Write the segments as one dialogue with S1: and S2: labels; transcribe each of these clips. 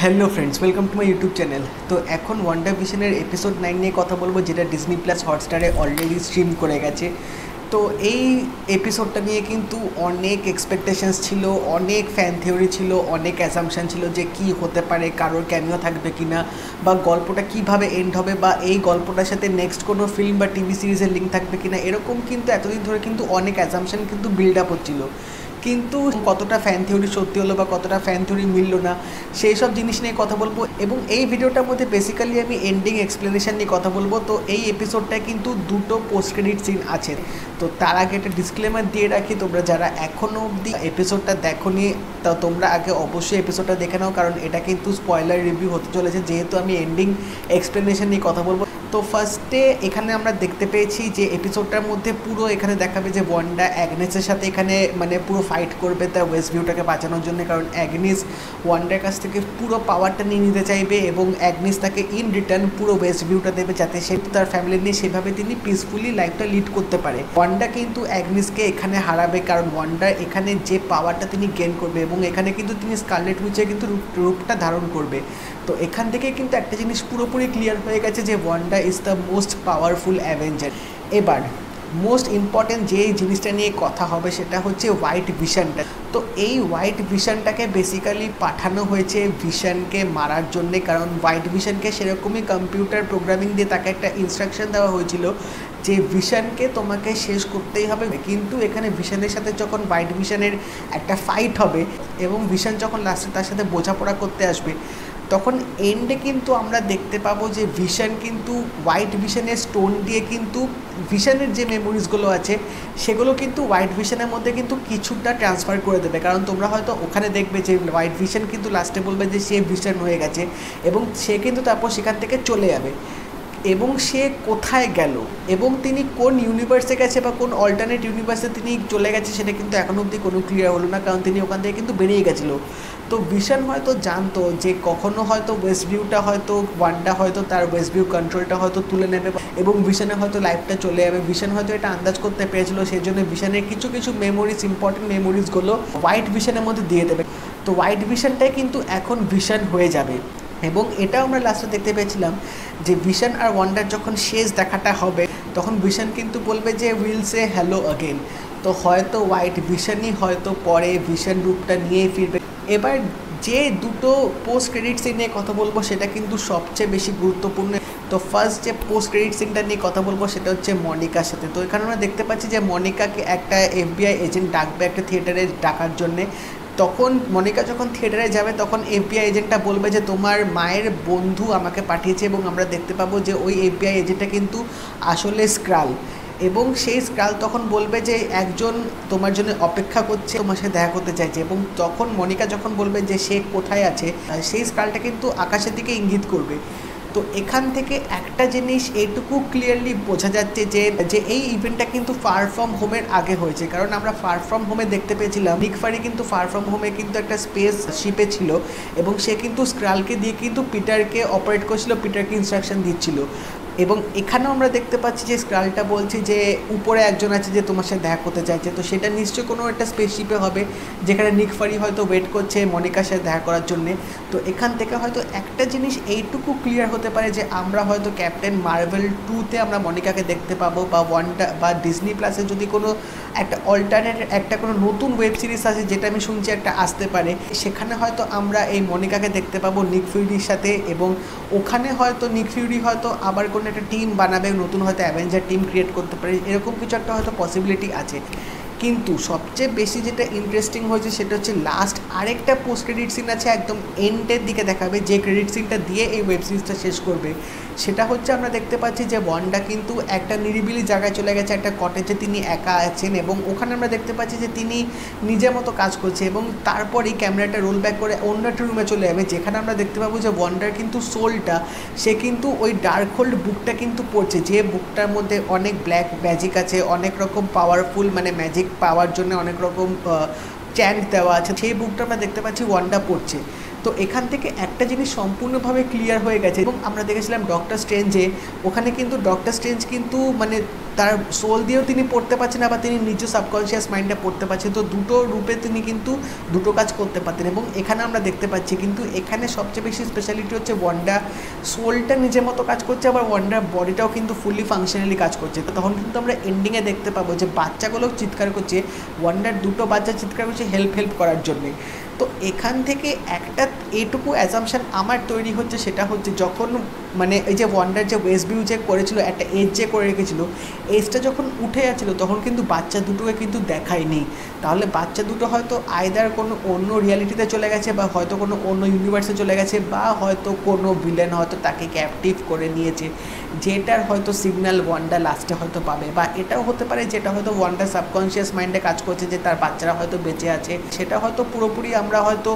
S1: Hello friends, welcome to my YouTube channel. तो এখন wonder ভিশনের episode 9 নিয়ে কথা বলবো, যেটা ডিজনি প্লাস হটস্টারে অলরেডি স্ট্রিম করে গেছে। তো এই এপিসোডটা নিয়ে কিন্তু অনেক এক্সপেকটেশনস ছিল, অনেক ফ্যান থিওরি ছিল, অনেক অ্যাসাম্পশন ছিল যে কি হতে পারে, কারোর ক্যামিও থাকবে কিনা, বা গল্পটা কিভাবে এন্ড হবে, বা এই গল্পটার সাথে নেক্সট কোনো ফিল্ম বা টিভি সিরিজের লিঙ্ক থাকবে কিনা। এরকম কিন্তু এতদিন ধরে কিন্তু অনেক অ্যাসাম্পশন কিন্তু বিল্ড আপ হচ্ছিল, কিন্তু কতটা ফ্যান থিওরি সত্যি হলো বা কতটা ফ্যান থিওরি মিললো না, সেই সব জিনিস নিয়ে কথা বলবো। এবং এই ভিডিওটার মধ্যে বেসিক্যালি আমি এন্ডিং এক্সপ্লেনেশন নিয়ে কথা বলবো। তো এই এপিসোডটায় কিন্তু দুটো পোস্ট ক্রেডিট সিন আছে। তো তার আগে একটা ডিসক্লেমার দিয়ে রাখি, তোমরা যারা এখনও অবধি এপিসোডটা দেখোনি তা তোমরা আগে অবশ্যই এপিসোডটা দেখে নাও, কারণ এটা কিন্তু স্পয়লার রিভিউ হতে চলেছে, যেহেতু আমি এন্ডিং এক্সপ্লেনেশন নিয়ে কথা বলবো। তো ফার্স্টে এখানে আমরা দেখতে পেয়েছি যে এপিসোডটার মধ্যে পুরো এখানে দেখাবে যে ওয়ান্ডা অ্যাগনেসের সাথে এখানে মানে পুরো ফাইট করবে তার ওয়েস্ট ভিউটাকে বাঁচানোর জন্য, কারণ অ্যাগনিস ওয়ান্ডার কাছ থেকে পুরো পাওয়ারটা নিয়ে নিতে চাইবে এবং অ্যাগনিস তাকে ইন রিটার্ন পুরো ওয়েস্ট ভিউটা দেবে, যাতে সে তার ফ্যামিলি নিয়ে সেভাবে তিনি পিসফুলি লাইফটা লিড করতে পারে। ওয়ান্ডা কিন্তু অ্যাগনিসকে এখানে হারাবে, কারণ ওয়ান্ডা এখানে যে পাওয়ারটা তিনি গেন করবে এবং এখানে কিন্তু তিনি স্কারলেট উইচের কিন্তু রূপটা ধারণ করবে। তো এখান থেকে কিন্তু একটা জিনিস পুরোপুরি ক্লিয়ার হয়ে গেছে যে Wanda is the most powerful Avenger. এবার মোস্ট ইম্পর্ট্যান্ট যে জিনিসটা নিয়ে কথা হবে সেটা হচ্ছে হোয়াইট ভিশনটা। তো এই হোয়াইট ভিশনটাকে বেসিক্যালি পাঠানো হয়েছে ভিশনকে মারার জন্যে, কারণ হোয়াইট ভিশনকে সেরকমই কম্পিউটার প্রোগ্রামিং দিয়ে তাকে একটা ইনস্ট্রাকশন দেওয়া হয়েছিল যে ভিশনকে তোমাকে শেষ করতেই হবে। কিন্তু এখানে ভিশনের সাথে যখন হোয়াইট ভিশনের একটা ফাইট হবে এবং ভিশন যখন লাস্টে তার সাথে বোঝাপড়া করতে আসবে, তখন এন্ডে কিন্তু আমরা দেখতে পাবো যে ভিশন কিন্তু হোয়াইট ভিশনের স্টোন দিয়ে কিন্তু ভিশনের যে মেমোরিজগুলো আছে সেগুলো কিন্তু হোয়াইট ভিশনের মধ্যে কিন্তু কিছুটা ট্রান্সফার করে দেবে। কারণ তোমরা হয়তো ওখানে দেখবে যে হোয়াইট ভিশন কিন্তু লাস্টে বলবে যে সে ভিশন হয়ে গেছে এবং সে কিন্তু তারপর সেখান থেকে চলে যাবে। এবং সে কোথায় গেল এবং তিনি কোন ইউনিভার্সে গেছে বা কোন অল্টারনেট ইউনিভার্সে তিনি চলে গেছে সেটা কিন্তু এখনও অবধি কোনো ক্লিয়ার হলো না, কারণ তিনি ওখান থেকে কিন্তু বেরিয়ে গেছিলো। তো ভিশন হয়তো জানতো যে কখনো হয়তো ওয়েস্ট ভিউটা হয়তো ওয়ান্ডা হয়তো তার ওয়েস্ট ভিউ কন্ট্রোলটা হয়তো তুলে নেবে এবং ভিশনে হয়তো লাইফটা চলে যাবে। ভিশন হয়তো এটা আন্দাজ করতে পেরেছিল, সেই জন্য ভিশনের কিছু কিছু মেমোরিজ, ইম্পর্টেন্ট মেমোরিজগুলো হোয়াইট ভিশনের মধ্যে দিয়ে দেবে। তো হোয়াইট ভিশনটাই কিন্তু এখন ভিশন হয়ে যাবে। এবং এটাও আমরা লাস্টে দেখতে পেয়েছিলাম যে ভিশন আর ওয়ান্ডার যখন শেষ দেখাটা হবে তখন ভিশন কিন্তু বলবে যে উইল সে হ্যালো অগেন। তো হয়তো হোয়াইট ভিশনই হয়তো পরে ভিশন রূপটা নিয়েই ফিরবে। এবার যে দুটো পোস্ট ক্রেডিট সিন নিয়ে কথা বলবো সেটা কিন্তু সবচেয়ে বেশি গুরুত্বপূর্ণ। তো ফার্স্ট যে পোস্ট ক্রেডিট সিনটা নিয়ে কথা বলবো সেটা হচ্ছে মনিকার সাথে। তো এখানে আমরা দেখতে পাচ্ছি যে মনিকাকে একটা FBI এজেন্ট ডাকবে একটা থিয়েটারে ডাকার জন্যে। তখন মনিকা যখন থিয়েটারে যাবে তখন FBI এজেন্টটা বলবে যে তোমার মায়ের বন্ধু আমাকে পাঠিয়েছে, এবং আমরা দেখতে পাবো যে ওই FBI এজেন্টটা কিন্তু আসলে স্ক্রাল। এবং সেই স্ক্রাল তখন বলবে যে একজন তোমার জন্য অপেক্ষা করছে, তোমার সাথে দেখা করতে চাইছে। এবং তখন মনিকা যখন বলবে যে সে কোথায় আছে, সেই স্ক্রালটা কিন্তু আকাশের দিকে ইঙ্গিত করবে। তো এখান থেকে একটা জিনিস এইটুকু ক্লিয়ারলি বোঝা যাচ্ছে যে এই ইভেন্টটা কিন্তু ফার ফ্রম হোমের আগে হয়েছে, কারণ আমরা ফার ফ্রম হোমে দেখতে পেয়েছিলাম নিক ফারি কিন্তু ফার ফ্রম হোমে কিন্তু একটা স্পেস শিপে ছিল এবং সে কিন্তু স্ক্রালকে দিয়ে কিন্তু পিটারকে অপারেট করছিল, পিটারকে ইনস্ট্রাকশন দিচ্ছিল। এবং এখানেও আমরা দেখতে পাচ্ছি যে স্ক্রালটা বলছে যে উপরে একজন আছে যে তোমার সাথে দেখা করতে চাইছে। তো সেটা নিশ্চয়ই কোনো একটা স্পেসশিপে হবে যেখানে নিক ফারি হয়তো ওয়েট করছে মনিকার সাথে দেখা করার জন্যে। তো এখান থেকে হয়তো একটা জিনিস এইটুকু ক্লিয়ার হতে পারে যে আমরা হয়তো ক্যাপ্টেন মার্ভেল 2-তে আমরা মনিকাকে দেখতে পাবো, বা ওয়ান্ডা বা ডিজনি প্লাসে যদি কোনো একটা অল্টারনেট একটা কোনো নতুন ওয়েব সিরিজ আছে যেটা আমি শুনছি একটা আসতে পারে, সেখানে হয়তো আমরা এই মনিকাকে দেখতে পাবো নিক ফিউরির সাথে। এবং ওখানে হয়তো নিক ফিউরি হয়তো আবার কোনো একটা টিম বানাবে, নতুন হয়তো অ্যাভেঞ্জার টিম ক্রিয়েট করতে পারে, এরকম কিছু একটা হয়তো পসিবিলিটি আছে। কিন্তু সবচেয়ে বেশি যেটা ইন্টারেস্টিং হয়েছে সেটা হচ্ছে লাস্ট আরেকটা পোস্ট ক্রেডিট সিন আছে, একদম এন্ডের দিকে দেখাবে, যে ক্রেডিট সিনটা দিয়ে এই ওয়েব সিরিজটা শেষ করবে। সেটা হচ্ছে আমরা দেখতে পাচ্ছি যে ওয়ান্ডা কিন্তু একটা নিরিবিলি জায়গায় চলে গেছে, একটা কটেজে তিনি একা আছেন এবং ওখানে আমরা দেখতে পাচ্ছি যে তিনি নিজের মতো কাজ করছে। এবং তারপরই ক্যামেরাটা রোল ব্যাক করে অন্য একটা রুমে চলে যাবে, যেখানে আমরা দেখতে পাবো যে ওয়ান্ডার কিন্তু সোলটা সে কিন্তু ওই ডার্ক হোল্ড বুকটা কিন্তু পড়ছে, যে বুকটার মধ্যে অনেক ব্ল্যাক ম্যাজিক আছে, অনেক রকম পাওয়ারফুল মানে ম্যাজিক পাওয়ার জন্য অনেক রকম চ্যান্ট দেওয়া আছে, সেই বুকটা আমরা দেখতে পাচ্ছি ওয়ান্ডা পড়ছে। তো এখান থেকে একটা জিনিস সম্পূর্ণভাবে ক্লিয়ার হয়ে গেছে। এবং আমরা দেখেছিলাম ডক্টর স্ট্রেঞ্জে, ওখানে কিন্তু ডক্টর স্ট্রেঞ্জ কিন্তু মানে তার সোল দিয়েও তিনি পড়তে পারছেন, আবার তিনি নিজ সাবকনশিয়াস মাইন্ডে পড়তে পারছেন। তো দুটো রূপে তিনি কিন্তু দুটো কাজ করতে পারতেন। এবং এখানে আমরা দেখতে পাচ্ছি কিন্তু এখানে সবচেয়ে বেশি স্পেশালিটি হচ্ছে ওয়ান্ডা সোলটা নিজের মতো কাজ করছে, আবার ওয়ান্ডার বডিটাও কিন্তু ফুললি ফাংশনালি কাজ করছে। তো তখন কিন্তু আমরা এন্ডিংয়ে দেখতে পাবো যে বাচ্চাগুলো চিৎকার করছে, ওয়ান্ডার দুটো বাচ্চা চিৎকার করছে হেল্প করার জন্যে। তো এখান থেকে একটা এটুকু অ্যাজাম্পশান আমার তৈরি হচ্ছে, সেটা হচ্ছে যখন মানে এই যে ওয়ান্ডার যে ওয়েস্ট ভিউ যে করেছিল, একটা এজ যে করে রেখেছিল, এজটা যখন উঠে যাচ্ছিলো তখন কিন্তু বাচ্চা দুটোকে কিন্তু দেখায়নি। তাহলে বাচ্চা দুটো হয়তো আইদার কোনো অন্য রিয়ালিটিতে চলে গেছে, বা হয়তো কোনো অন্য ইউনিভার্সে চলে গেছে, বা হয়তো কোনো ভিলেন হয়তো তাকে ক্যাপটিভ করে নিয়েছে, যেটার হয়তো সিগন্যাল ওয়ান্ডা লাস্টে হয়তো পাবে। বা এটাও হতে পারে যেটা হয়তো ওয়ান্ডার সাবকনশিয়াস মাইন্ডে কাজ করছে, যে তার বাচ্চারা হয়তো বেঁচে আছে। সেটা হয়তো পুরোপুরি আমরা হয়তো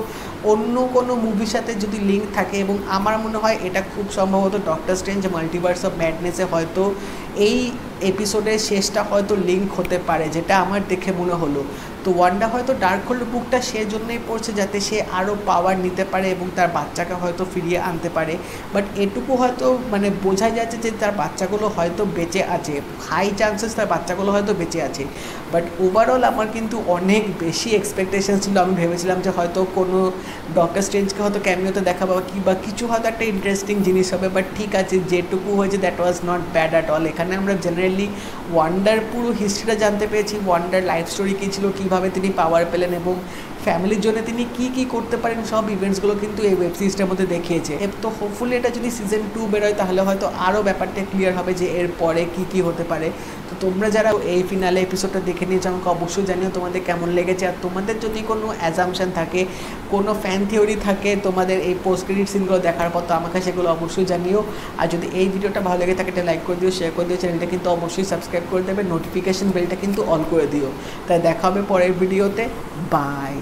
S1: অন্য কোনো মুভির সাথে যদি লিঙ্ক থাকে, এবং আমার মনে হয় এটা খুব সম্ভবত ডক্টর স্ট্রেঞ্জ মাল্টিভার্স অফ ম্যাডনেসে হয়তো এই এপিসোডের শেষটা হয়তো লিঙ্ক হতে পারে, যেটা আমার দেখে মনে হলো। তো ওয়ান্ডা হয়তো ডার্ক হোল্ড বুকটা সেজন্যই পড়ছে যাতে সে আরও পাওয়ার নিতে পারে এবং তার বাচ্চাকে হয়তো ফিরিয়ে আনতে পারে। বাট এটুকু হয়তো মানে বোঝা যাচ্ছে যে তার বাচ্চাগুলো হয়তো বেঁচে আছে, হাই চান্সেস তার বাচ্চাগুলো হয়তো বেঁচে আছে। বাট ওভারঅল আমার কিন্তু অনেক বেশি এক্সপেকটেশন ছিল। আমি ভেবেছিলাম যে হয়তো কোনো ডক্টর স্ট্রেঞ্জকে হয়তো ক্যামিওতে দেখাবো বা কিছু হয়তো একটা ইন্টারেস্টিং জিনিস হবে। বাট ঠিক আছে, যেটুকু হয়েছে that was not bad at all. এখানে আমরা জেনারেলি ওয়ান্ডার পুরো হিস্ট্রিটা জানতে পেরেছি, ওয়ান্ডার লাইফ স্টোরি কী ছিল, কীভাবে তিনি পাওয়ার পেলেন এবং ফ্যামিলির জন্য তিনি কী করতে পারেন, সব ইভেন্টসগুলো কিন্তু এই ওয়েব সিরিজটার মধ্যে দেখিয়েছে। তো হোপফুলি এটা যদি সিজন 2 বেরোয় তাহলে হয়তো আরও ব্যাপারটা ক্লিয়ার হবে যে এর পরে কী হতে পারে। তো তোমরা যারা এই ফিনালে এপিসোডটা দেখে নিয়েছো আমাকে অবশ্যই জানিও তোমাদের কেমন লেগেছে। আর তোমাদের যদি কোনো অ্যাজাম্পশন থাকে, কোনো ফ্যান থিওরি থাকে তোমাদের এই পোস্ট ক্রেডিট সিনগুলো দেখার পর, তো আমাকে সেগুলো অবশ্যই জানিও। আর যদি এই ভিডিওটা ভালো লেগে থাকে এটা লাইক করে দিও, শেয়ার করে দিও, চ্যানেলটা কিন্তু অবশ্যই সাবস্ক্রাইব করে দেবে, নোটিফিকেশন বেলটা কিন্তু অন করে দিও। তাই দেখা হবে পরের ভিডিওতে। বাই।